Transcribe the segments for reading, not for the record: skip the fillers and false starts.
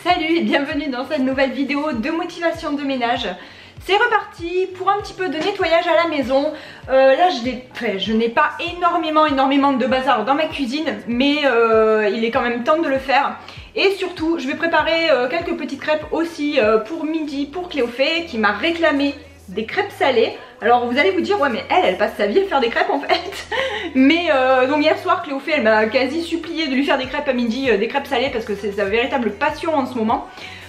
Salut et bienvenue dans cette nouvelle vidéo de motivation de ménage. C'est reparti pour un petit peu de nettoyage à la maison. Là je n'ai pas énormément de bazar dans ma cuisine, mais il est quand même temps de le faire. Et surtout je vais préparer quelques petites crêpes aussi pour midi pour Cléophée qui m'a réclamé des crêpes salées. Alors vous allez vous dire ouais mais elle passe sa vie à faire des crêpes en fait. Mais donc hier soir Cléophée elle m'a quasi supplié de lui faire des crêpes à midi, des crêpes salées parce que c'est sa véritable passion en ce moment.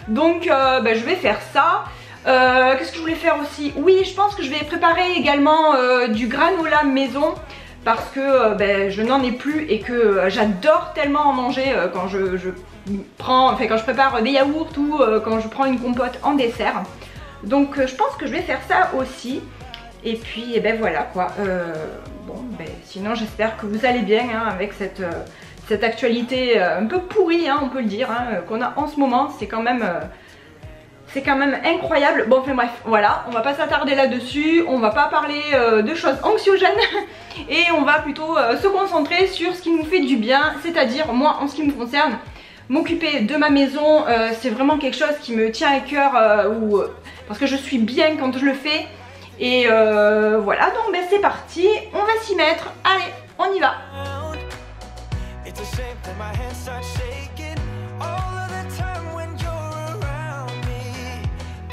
Donc je vais faire ça. Qu'est-ce que je voulais faire aussi? Oui, je pense que je vais préparer également du granola maison parce que je n'en ai plus et que j'adore tellement en manger quand je prépare des yaourts ou quand je prends une compote en dessert. Donc je pense que je vais faire ça aussi. Et puis voilà quoi. Sinon j'espère que vous allez bien hein, avec cette actualité un peu pourrie hein, on peut le dire hein, qu'on a en ce moment. C'est quand même incroyable. Bon enfin bref, voilà, on va pas s'attarder là-dessus, on va pas parler de choses anxiogènes et on va plutôt se concentrer sur ce qui nous fait du bien, c'est-à-dire moi en ce qui me concerne, m'occuper de ma maison, c'est vraiment quelque chose qui me tient à cœur parce que je suis bien quand je le fais. Et voilà, donc c'est parti, on va s'y mettre, allez, on y va.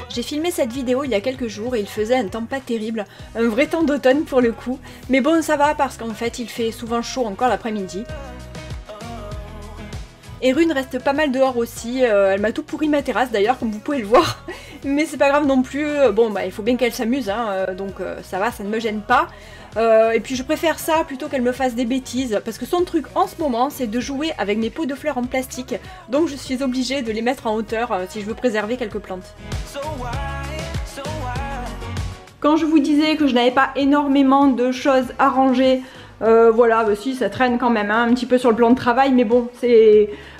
J'ai filmé cette vidéo il y a quelques jours et il faisait un temps pas terrible, un vrai temps d'automne pour le coup. Mais bon ça va parce qu'en fait il fait souvent chaud encore l'après-midi. Et Rune reste pas mal dehors aussi, elle m'a tout pourri ma terrasse d'ailleurs comme vous pouvez le voir. Mais c'est pas grave non plus, bon il faut bien qu'elle s'amuse hein, donc ça va, ça ne me gêne pas. Et puis je préfère ça plutôt qu'elle me fasse des bêtises parce que son truc en ce moment c'est de jouer avec mes pots de fleurs en plastique. Donc je suis obligée de les mettre en hauteur si je veux préserver quelques plantes. Quand je vous disais que je n'avais pas énormément de choses à ranger, voilà, si ça traîne quand même hein, un petit peu sur le plan de travail, mais bon,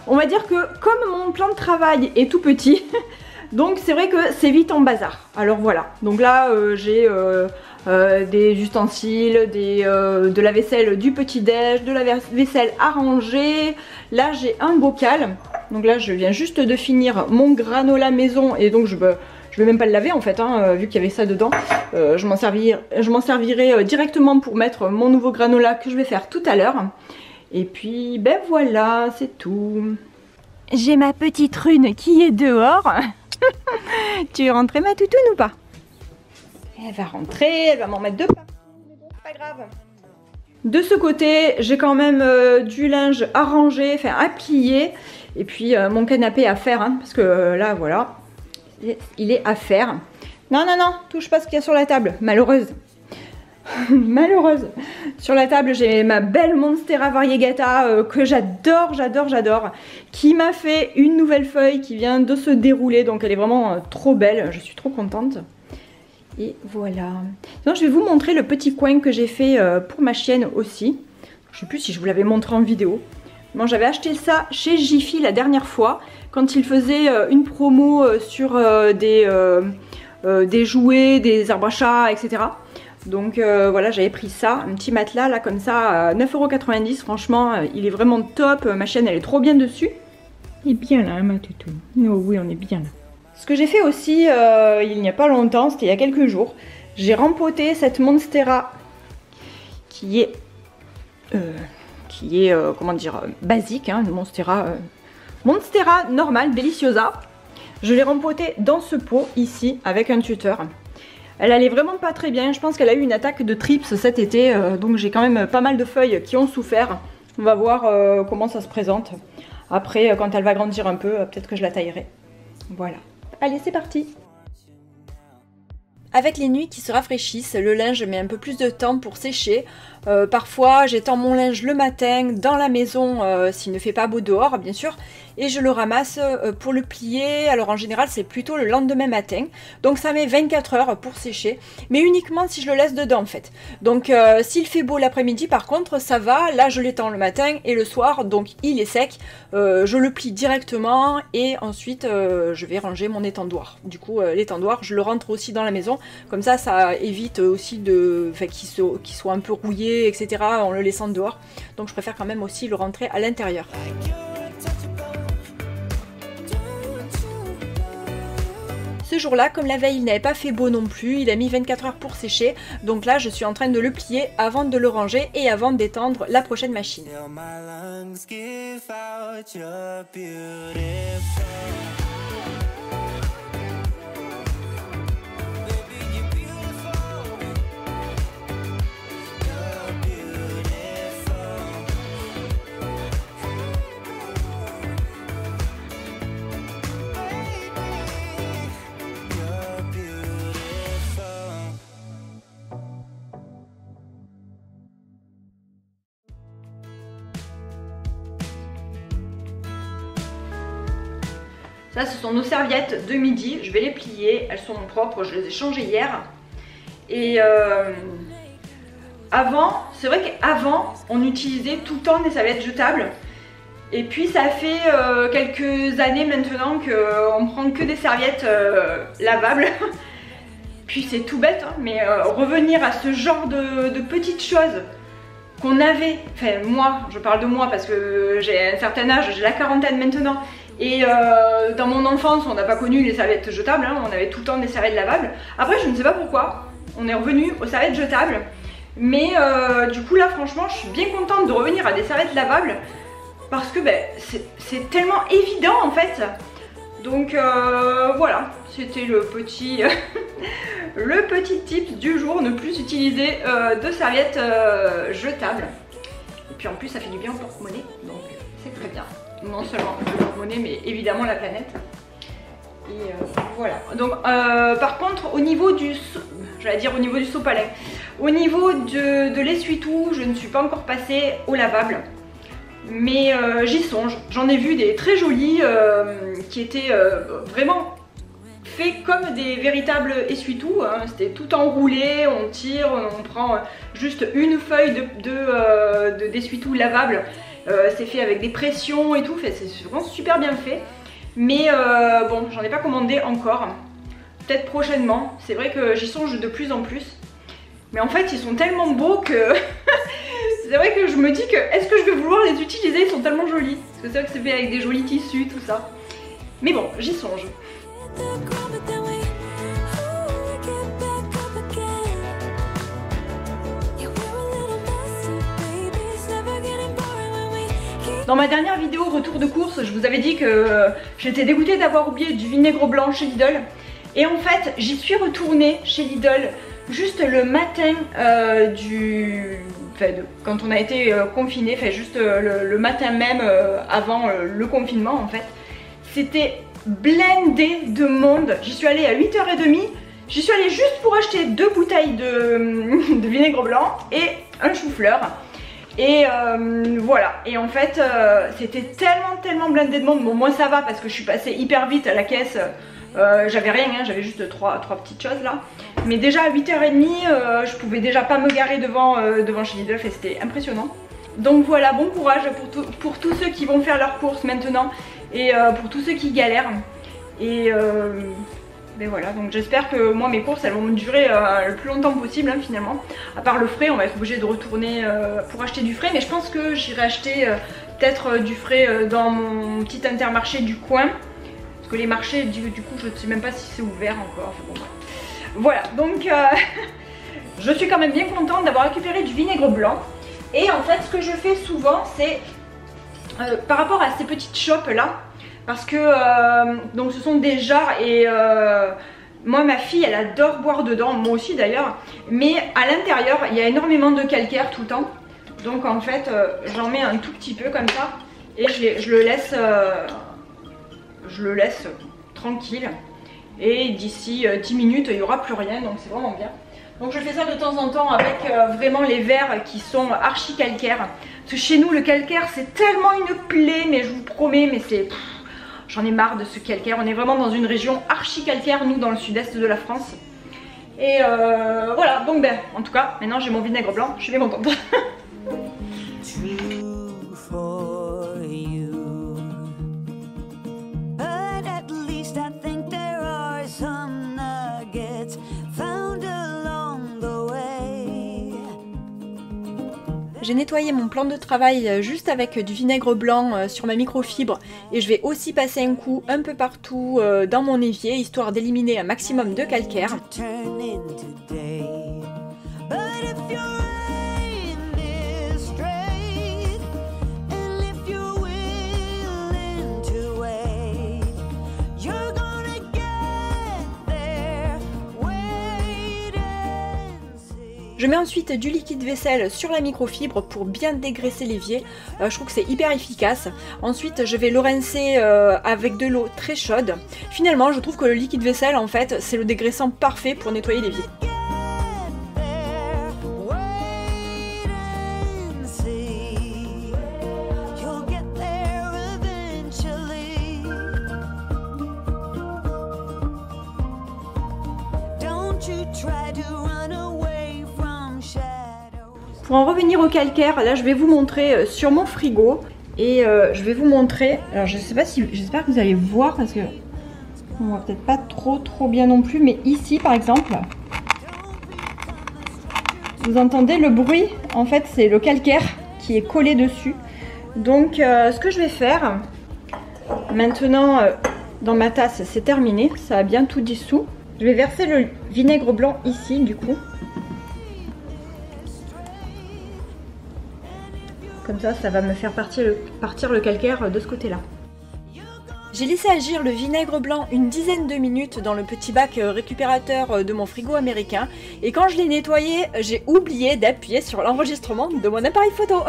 on va dire que comme mon plan de travail est tout petit, donc c'est vrai que c'est vite en bazar. Alors voilà, donc là j'ai des ustensiles, de la vaisselle du petit-déj, de la vaisselle à ranger. Là j'ai un bocal, donc là je viens juste de finir mon granola maison et donc je vais même pas le laver en fait, hein, vu qu'il y avait ça dedans. Je m'en servirai directement pour mettre mon nouveau granola que je vais faire tout à l'heure. Et puis voilà, c'est tout. J'ai ma petite Rune qui est dehors. Tu es rentrée ma toutoune ou pas? Elle va rentrer, elle va m'en mettre deux partout, mais bon, c'est pas grave. De ce côté, j'ai quand même du linge à ranger, enfin à plier. Et puis mon canapé à faire, hein, parce que là voilà. Il est à faire. Non, touche pas ce qu'il y a sur la table. Malheureuse. Malheureuse. Sur la table, j'ai ma belle Monstera Variegata que j'adore. Qui m'a fait une nouvelle feuille qui vient de se dérouler. Donc elle est vraiment trop belle. Je suis trop contente. Et voilà. Sinon, je vais vous montrer le petit coin que j'ai fait pour ma chienne aussi. Je sais plus si je vous l'avais montré en vidéo. Bon, j'avais acheté ça chez Jiffy la dernière fois quand il faisait une promo sur des jouets, des arbres à chat, etc. Donc voilà, j'avais pris ça, un petit matelas là comme ça à 9,90 €. Franchement, il est vraiment top. Ma chienne, elle est trop bien dessus. Il est bien là, hein, ma toutou. Oh oui, on est bien là. Ce que j'ai fait aussi il n'y a pas longtemps, c'était il y a quelques jours. J'ai rempoté cette Monstera qui est comment dire, basique, hein, une Monstera normale, Deliciosa. Je l'ai rempotée dans ce pot ici avec un tuteur. Elle allait vraiment pas très bien, je pense qu'elle a eu une attaque de trips cet été, donc j'ai quand même pas mal de feuilles qui ont souffert. On va voir comment ça se présente. Après, quand elle va grandir un peu, peut-être que je la taillerai. Voilà. Allez, c'est parti! Avec les nuits qui se rafraîchissent, le linge met un peu plus de temps pour sécher. Parfois j'étends mon linge le matin dans la maison s'il ne fait pas beau dehors bien sûr et je le ramasse pour le plier. Alors en général c'est plutôt le lendemain matin, donc ça met 24 heures pour sécher, mais uniquement si je le laisse dedans en fait. Donc s'il fait beau l'après-midi par contre ça va, là je l'étends le matin et le soir, donc il est sec, je le plie directement et ensuite je vais ranger mon étendoir. Du coup l'étendoir je le rentre aussi dans la maison, comme ça évite aussi qu'il soit un peu rouillé, etc. en le laissant dehors. Donc je préfère quand même aussi le rentrer à l'intérieur. ce jour-là, comme la veille il n'avait pas fait beau non plus, il a mis 24 heures pour sécher, donc là je suis en train de le plier avant de le ranger et avant d'étendre la prochaine machine. Ça, ce sont nos serviettes de midi, je vais les plier, elles sont propres, je les ai changées hier. Et avant, c'est vrai qu'avant, on utilisait tout le temps des serviettes jetables. Et puis ça fait quelques années maintenant qu'on prend que des serviettes lavables. Puis c'est tout bête, hein, mais revenir à ce genre de petites choses qu'on avait, enfin moi, je parle de moi parce que j'ai un certain âge, j'ai la quarantaine maintenant. Et dans mon enfance, on n'a pas connu les serviettes jetables, hein, on avait tout le temps des serviettes lavables. Après, je ne sais pas pourquoi, on est revenu aux serviettes jetables. Mais du coup là, franchement, je suis bien contente de revenir à des serviettes lavables. Parce que ben, c'est tellement évident en fait. Donc voilà, c'était le petit, le petit tips du jour, ne plus utiliser de serviettes jetables. Et puis en plus, ça fait du bien au porte-monnaie, donc c'est très bien. Non seulement le porte-monnaie, mais évidemment la planète. Et voilà. Donc par contre, au niveau du, j'allais dire au niveau du sopalin, au niveau de l'essuie-tout, je ne suis pas encore passée au lavable. Mais j'y songe. J'en ai vu des très jolis qui étaient vraiment faits comme des véritables essuie-tout. Hein. C'était tout enroulé, on tire, on prend juste une feuille d'essuie-tout lavable. C'est fait avec des pressions et tout, c'est vraiment super bien fait. Mais bon, j'en ai pas commandé encore. Peut-être prochainement. C'est vrai que j'y songe de plus en plus. Mais en fait, ils sont tellement beaux que... c'est vrai que je me dis que est-ce que je vais vouloir les utiliser, ils sont tellement jolis. Parce que c'est vrai que c'est fait avec des jolis tissus, tout ça. Mais bon, j'y songe. Dans ma dernière vidéo retour de course, je vous avais dit que j'étais dégoûtée d'avoir oublié du vinaigre blanc chez Lidl. Et en fait, j'y suis retournée chez Lidl juste le matin quand on a été confiné, juste le matin même avant le confinement en fait. C'était blindé de monde. J'y suis allée à 8h30. J'y suis allée juste pour acheter 2 bouteilles de vinaigre blanc et un chou-fleur. Et voilà, et en fait c'était tellement blindé de monde. Bon, moi ça va parce que je suis passée hyper vite à la caisse. J'avais rien, hein, j'avais juste trois petites choses là. Mais déjà à 8h30, je pouvais déjà pas me garer devant chez Lidl, et c'était impressionnant. Donc voilà, bon courage pour tous ceux qui vont faire leurs courses maintenant. Et pour tous ceux qui galèrent. Et ben voilà, donc j'espère que moi mes courses elles vont me durer le plus longtemps possible hein, finalement. À part le frais, on va être obligé de retourner pour acheter du frais. Mais je pense que j'irai acheter peut-être du frais dans mon petit Intermarché du coin. Parce que les marchés du coup je ne sais même pas si c'est ouvert encore. Enfin, bon, voilà, donc je suis quand même bien contente d'avoir récupéré du vinaigre blanc. Et en fait ce que je fais souvent c'est par rapport à ces petites chopes là. Parce que donc ce sont des jarres et moi ma fille elle adore boire dedans, moi aussi d'ailleurs. Mais à l'intérieur il y a énormément de calcaire tout le temps. Donc en fait j'en mets un tout petit peu comme ça. Et je le laisse tranquille. Et d'ici 10 minutes il n'y aura plus rien, donc c'est vraiment bien. Donc je fais ça de temps en temps avec vraiment les verres qui sont archi calcaires. Parce que chez nous le calcaire c'est tellement une plaie, mais je vous promets, mais c'est... J'en ai marre de ce calcaire, on est vraiment dans une région archi calcaire, nous dans le sud-est de la France. Et voilà, donc ben, en tout cas, maintenant j'ai mon vinaigre blanc, je suis bien contente. J'ai nettoyé mon plan de travail juste avec du vinaigre blanc sur ma microfibre et je vais aussi passer un coup un peu partout dans mon évier histoire d'éliminer un maximum de calcaire. Je mets ensuite du liquide vaisselle sur la microfibre pour bien dégraisser l'évier. Je trouve que c'est hyper efficace. Ensuite, je vais le rincer avec de l'eau très chaude. Finalement, je trouve que le liquide vaisselle, en fait, c'est le dégraissant parfait pour nettoyer l'évier. Pour en revenir au calcaire, là je vais vous montrer sur mon frigo et je vais vous montrer, alors je sais pas si, j'espère que vous allez voir parce que on voit peut-être pas trop bien non plus, mais ici par exemple, vous entendez le bruit, en fait c'est le calcaire qui est collé dessus. Donc ce que je vais faire, maintenant dans ma tasse c'est terminé, ça a bien tout dissous. Je vais verser le vinaigre blanc ici du coup. Comme ça va me faire partir le calcaire de ce côté-là. J'ai laissé agir le vinaigre blanc une dizaine de minutes dans le petit bac récupérateur de mon frigo américain. Et quand je l'ai nettoyé, j'ai oublié d'appuyer sur l'enregistrement de mon appareil photo.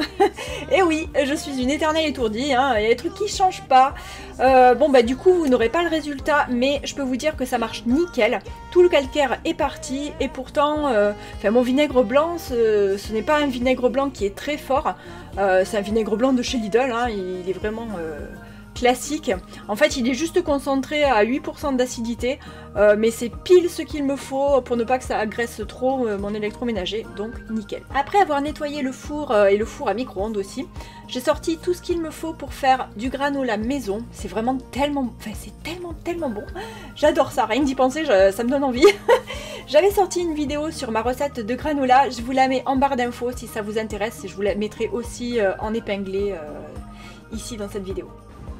Et oui, je suis une éternelle étourdie, hein, il y a des trucs qui changent pas. Bon bah du coup vous n'aurez pas le résultat, mais je peux vous dire que ça marche nickel. Tout le calcaire est parti et pourtant, mon vinaigre blanc, ce n'est pas un vinaigre blanc qui est très fort. C'est un vinaigre blanc de chez Lidl, hein, il est vraiment... classique. En fait il est juste concentré à 8% d'acidité, mais c'est pile ce qu'il me faut pour ne pas que ça agresse trop mon électroménager, donc nickel. Après avoir nettoyé le four et le four à micro-ondes aussi, j'ai sorti tout ce qu'il me faut pour faire du granola maison. C'est vraiment tellement, c'est tellement bon. J'adore ça, rien que d'y penser, ça me donne envie. J'avais sorti une vidéo sur ma recette de granola, je vous la mets en barre d'infos si ça vous intéresse et je vous la mettrai aussi en épinglé ici dans cette vidéo.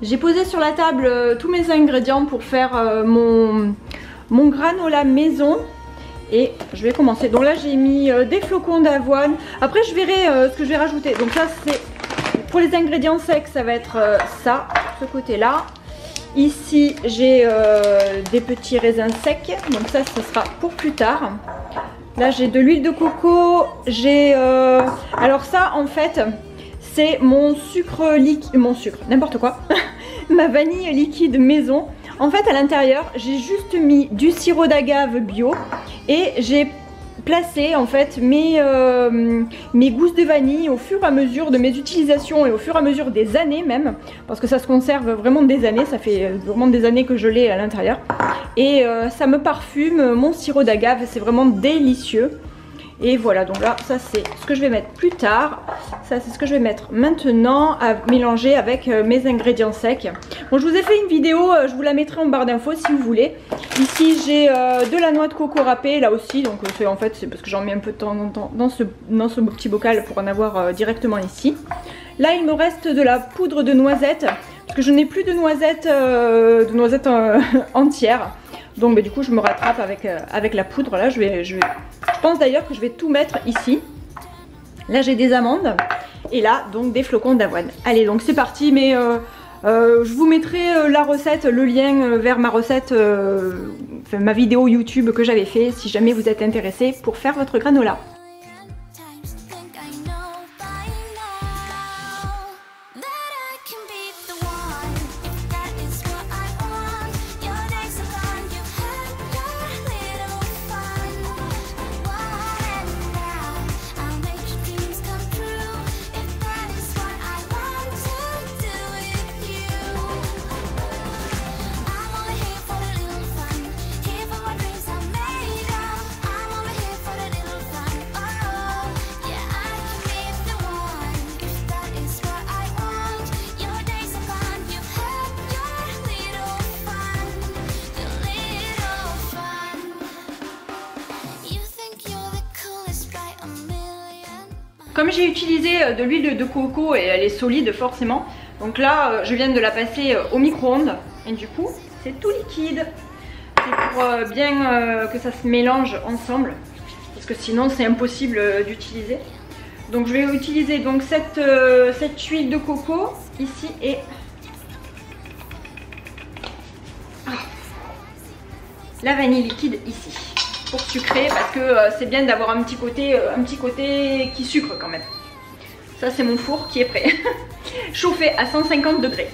J'ai posé sur la table tous mes ingrédients pour faire mon granola maison et je vais commencer. Donc là j'ai mis des flocons d'avoine, après je verrai ce que je vais rajouter. Donc ça c'est pour les ingrédients secs, ça va être ça, ce côté là. Ici j'ai des petits raisins secs, donc ça ce sera pour plus tard. Là j'ai de l'huile de coco, j'ai... alors ça en fait... c'est mon sucre liquide, n'importe quoi, ma vanille liquide maison. En fait à l'intérieur j'ai juste mis du sirop d'agave bio et j'ai placé en fait mes gousses de vanille au fur et à mesure de mes utilisations et au fur et à mesure des années même, parce que ça se conserve vraiment des années, ça fait vraiment des années que je l'ai à l'intérieur. Et ça me parfume mon sirop d'agave, c'est vraiment délicieux. Et voilà, donc là, ça c'est ce que je vais mettre plus tard. Ça c'est ce que je vais mettre maintenant à mélanger avec mes ingrédients secs. Bon, je vous ai fait une vidéo, je vous la mettrai en barre d'infos si vous voulez. Ici j'ai de la noix de coco râpée là aussi. Donc en fait c'est parce que j'en mets un peu de temps en temps dans ce petit bocal pour en avoir directement ici. Là il me reste de la poudre de noisettes. Parce que je n'ai plus de noisettes, entières. Donc du coup je me rattrape avec la poudre. Là je pense d'ailleurs que je vais tout mettre ici. Là j'ai des amandes et là donc des flocons d'avoine. Allez donc c'est parti, mais je vous mettrai la recette, le lien vers ma recette, ma vidéo YouTube que j'avais fait si jamais vous êtes intéressé pour faire votre granola. Comme j'ai utilisé de l'huile de coco et elle est solide forcément, donc là je viens de la passer au micro-ondes et du coup c'est tout liquide. C'est pour bien que ça se mélange ensemble parce que sinon c'est impossible d'utiliser. Donc je vais utiliser donc cette huile de coco ici et la vanille liquide ici pour sucrer parce que c'est bien d'avoir un petit côté qui sucre quand même. Ça c'est mon four qui est prêt. Chauffé à 150 degrés.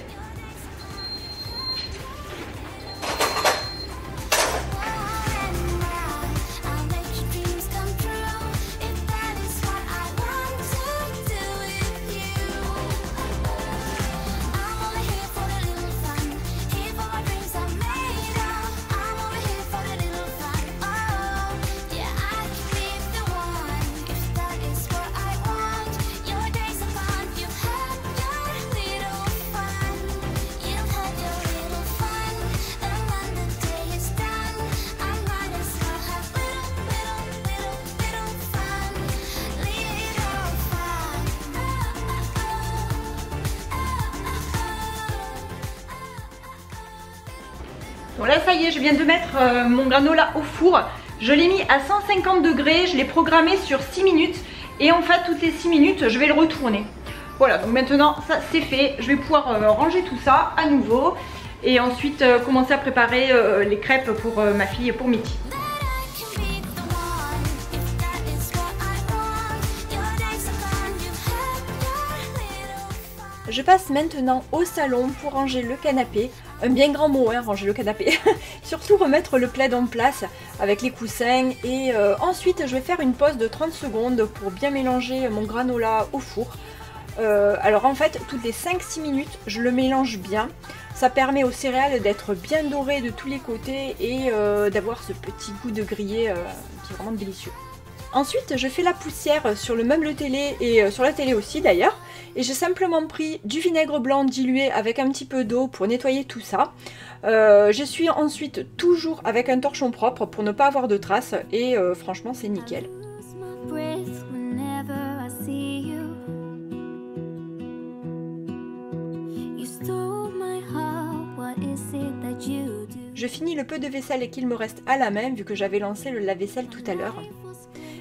Bon là ça y est, je viens de mettre mon granola au four. Je l'ai mis à 150 degrés, je l'ai programmé sur 6 minutes. Et en fait toutes les 6 minutes je vais le retourner. Voilà, donc maintenant ça c'est fait. Je vais pouvoir ranger tout ça à nouveau. Et ensuite commencer à préparer les crêpes pour ma fille et pour midi. Je passe maintenant au salon pour ranger le canapé. Un bien grand mot, hein, ranger le canapé. Surtout remettre le plaid en place avec les coussins. Et ensuite, je vais faire une pause de 30 secondes pour bien mélanger mon granola au four. Alors en fait, toutes les 5-6 minutes, je le mélange bien. Ça permet aux céréales d'être bien dorées de tous les côtés et d'avoir ce petit goût de grillé qui est vraiment délicieux. Ensuite, je fais la poussière sur le meuble télé et sur la télé aussi d'ailleurs. Et j'ai simplement pris du vinaigre blanc dilué avec un petit peu d'eau pour nettoyer tout ça. J'essuie ensuite toujours avec un torchon propre pour ne pas avoir de traces et franchement c'est nickel. Je finis le peu de vaisselle qu'il me reste à la main vu que j'avais lancé le lave-vaisselle tout à l'heure.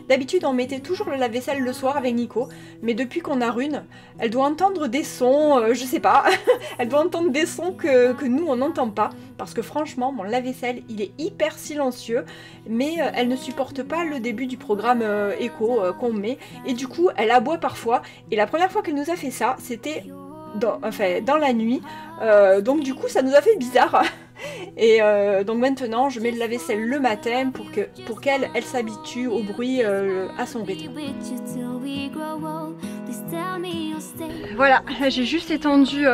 D'habitude on mettait toujours le lave-vaisselle le soir avec Nico, mais depuis qu'on a Rune, elle doit entendre des sons, je sais pas, elle doit entendre des sons que nous on n'entend pas, parce que franchement mon lave-vaisselle il est hyper silencieux, mais elle ne supporte pas le début du programme écho qu'on met, et du coup elle aboie parfois, et la première fois qu'elle nous a fait ça, c'était dans la nuit, donc du coup ça nous a fait bizarre. Et donc maintenant je mets le lave-vaisselle le matin pour qu'elle s'habitue au bruit à son rythme. Voilà, j'ai juste étendu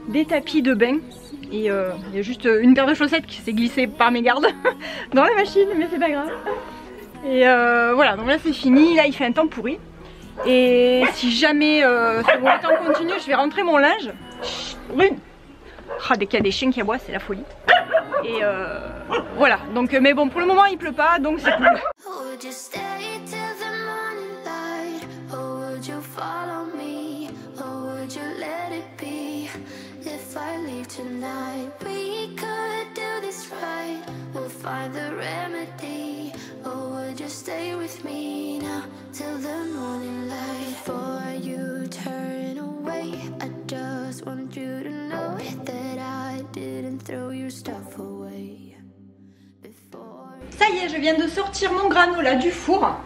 des tapis de bain et il y a juste une paire de chaussettes qui s'est glissée par mégarde dans la machine, mais c'est pas grave. Et voilà, donc là c'est fini, là il fait un temps pourri. Et si jamais ce mauvais temps continue, je vais rentrer mon linge. Rune. Ah, dès qu'il y a des chiens qui aboient, c'est la folie. Et voilà, donc mais bon, pour le moment il pleut pas, donc c'est cool. Ça y est, je viens de sortir mon granola du four.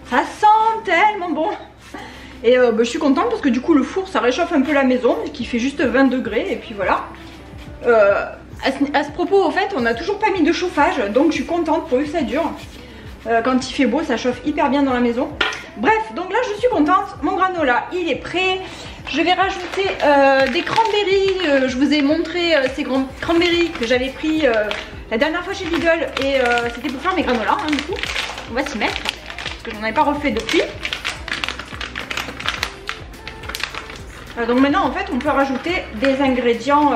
Ça sent tellement bon. Et je suis contente parce que du coup le four ça réchauffe un peu la maison, qui fait juste 20 degrés et puis voilà. À ce propos, au fait, on n'a toujours pas mis de chauffage, donc je suis contente pour que ça dure. Quand il fait beau, ça chauffe hyper bien dans la maison. Bref, donc là je suis contente, mon granola il est prêt. Je vais rajouter des cranberries. Je vous ai montré ces cranberries que j'avais pris la dernière fois chez Lidl et c'était pour faire mes granolas hein, du coup. On va s'y mettre parce que j'en avais pas refait depuis. Donc maintenant en fait on peut rajouter des ingrédients,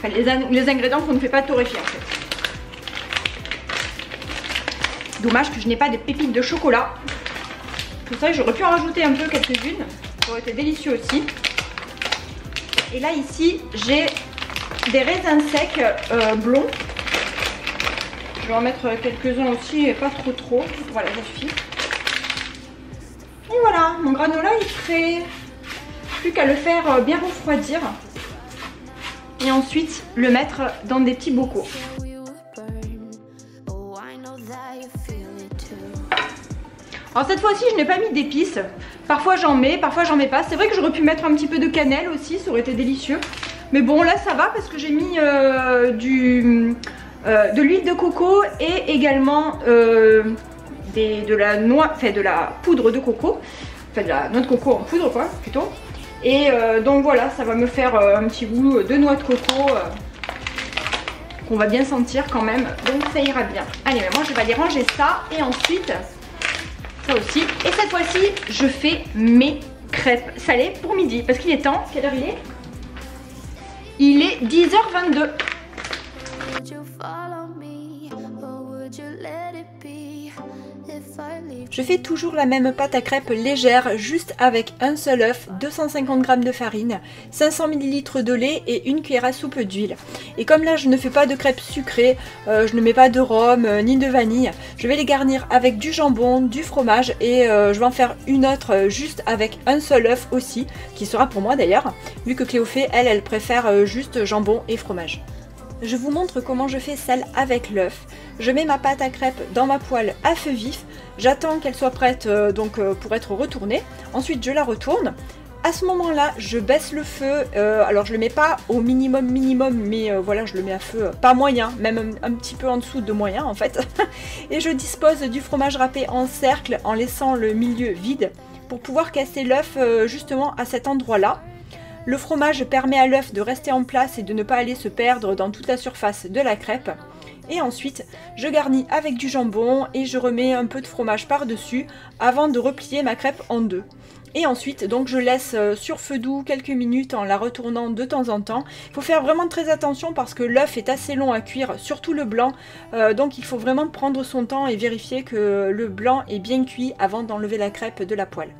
les ingrédients qu'on ne fait pas torréfier en fait. Dommage que je n'ai pas de pépites de chocolat. Tout ça, j'aurais pu en rajouter un peu quelques-unes. Ça aurait été délicieux aussi. Et là ici, j'ai des raisins secs blonds. Je vais en mettre quelques-uns aussi, et pas trop. Voilà, ça suffit. Et voilà, mon granola est prêt. Plus qu'à le faire bien refroidir. Et ensuite, le mettre dans des petits bocaux. Alors cette fois-ci, je n'ai pas mis d'épices. Parfois j'en mets, parfois j'en mets pas. C'est vrai que j'aurais pu mettre un petit peu de cannelle aussi, ça aurait été délicieux. Mais bon, là ça va parce que j'ai mis de l'huile de coco et également de la poudre de coco. Enfin de la noix de coco en poudre quoi, plutôt. Et donc voilà, ça va me faire un petit goût de noix de coco qu'on va bien sentir quand même. Donc ça ira bien. Allez, moi je vais aller ranger ça et ensuite... ça aussi. Et cette fois-ci, je fais mes crêpes salées pour midi. Parce qu'il est temps. Quelle heure il est? Il est 10h22. Je fais toujours la même pâte à crêpes légère, juste avec un seul œuf, 250 g de farine, 500 ml de lait et une cuillère à soupe d'huile. Et comme là je ne fais pas de crêpes sucrées, je ne mets pas de rhum ni de vanille, je vais les garnir avec du jambon, du fromage et je vais en faire une autre juste avec un seul œuf aussi, qui sera pour moi d'ailleurs, vu que Cléophée, elle préfère juste jambon et fromage. Je vous montre comment je fais celle avec l'œuf. Je mets ma pâte à crêpes dans ma poêle à feu vif. J'attends qu'elle soit prête pour être retournée. Ensuite, je la retourne. À ce moment-là, je baisse le feu. Alors, je le mets pas au minimum, mais voilà, je le mets à feu pas moyen, même un petit peu en dessous de moyen en fait. Et je dispose du fromage râpé en cercle en laissant le milieu vide pour pouvoir casser l'œuf justement à cet endroit-là. Le fromage permet à l'œuf de rester en place et de ne pas aller se perdre dans toute la surface de la crêpe. Et ensuite, je garnis avec du jambon et je remets un peu de fromage par-dessus avant de replier ma crêpe en deux. Et ensuite, donc je laisse sur feu doux quelques minutes en la retournant de temps en temps. Il faut faire vraiment très attention parce que l'œuf est assez long à cuire, surtout le blanc. Donc il faut vraiment prendre son temps et vérifier que le blanc est bien cuit avant d'enlever la crêpe de la poêle.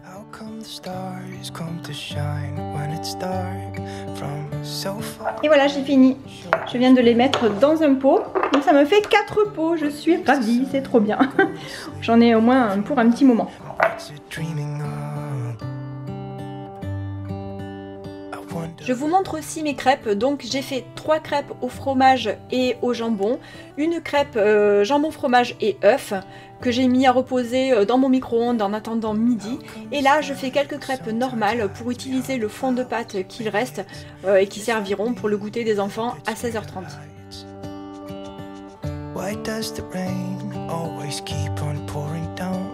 Et voilà, j'ai fini. Je viens de les mettre dans un pot. Donc ça me fait 4 pots. Je suis ravie, c'est trop bien. J'en ai au moins pour un petit moment. Je vous montre aussi mes crêpes. Donc j'ai fait 3 crêpes au fromage et au jambon, une crêpe jambon fromage et œuf que j'ai mis à reposer dans mon micro-ondes en attendant midi. Et là je fais quelques crêpes normales pour utiliser le fond de pâte qu'il reste et qui serviront pour le goûter des enfants à 16h30. Why does the rain always keep on pouring down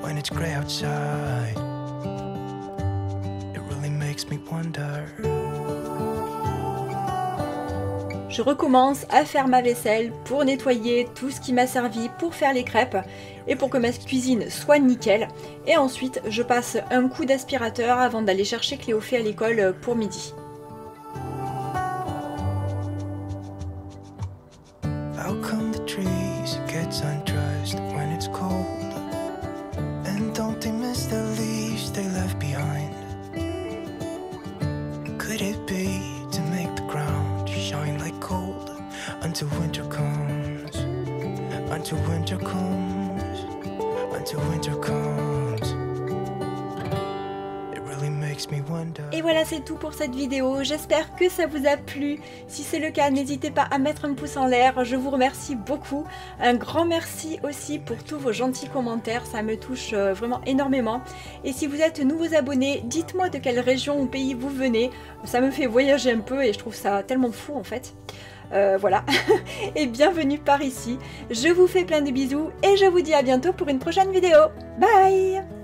when it's grey outside? It really makes me wonder. Je recommence à faire ma vaisselle pour nettoyer tout ce qui m'a servi pour faire les crêpes et pour que ma cuisine soit nickel. Et ensuite, je passe un coup d'aspirateur avant d'aller chercher Cléophée à l'école pour midi. Until winter comes, until winter comes, until winter comes. It really makes me wonder. Et voilà, c'est tout pour cette vidéo. J'espère que ça vous a plu. Si c'est le cas, n'hésitez pas à mettre un pouce en l'air. Je vous remercie beaucoup. Un grand merci aussi pour tous vos gentils commentaires. Ça me touche vraiment énormément. Et si vous êtes nouveaux abonnés, dites-moi de quelle région ou pays vous venez. Ça me fait voyager un peu et je trouve ça tellement fou en fait. Voilà, et bienvenue par ici. Je vous fais plein de bisous et je vous dis à bientôt pour une prochaine vidéo. Bye!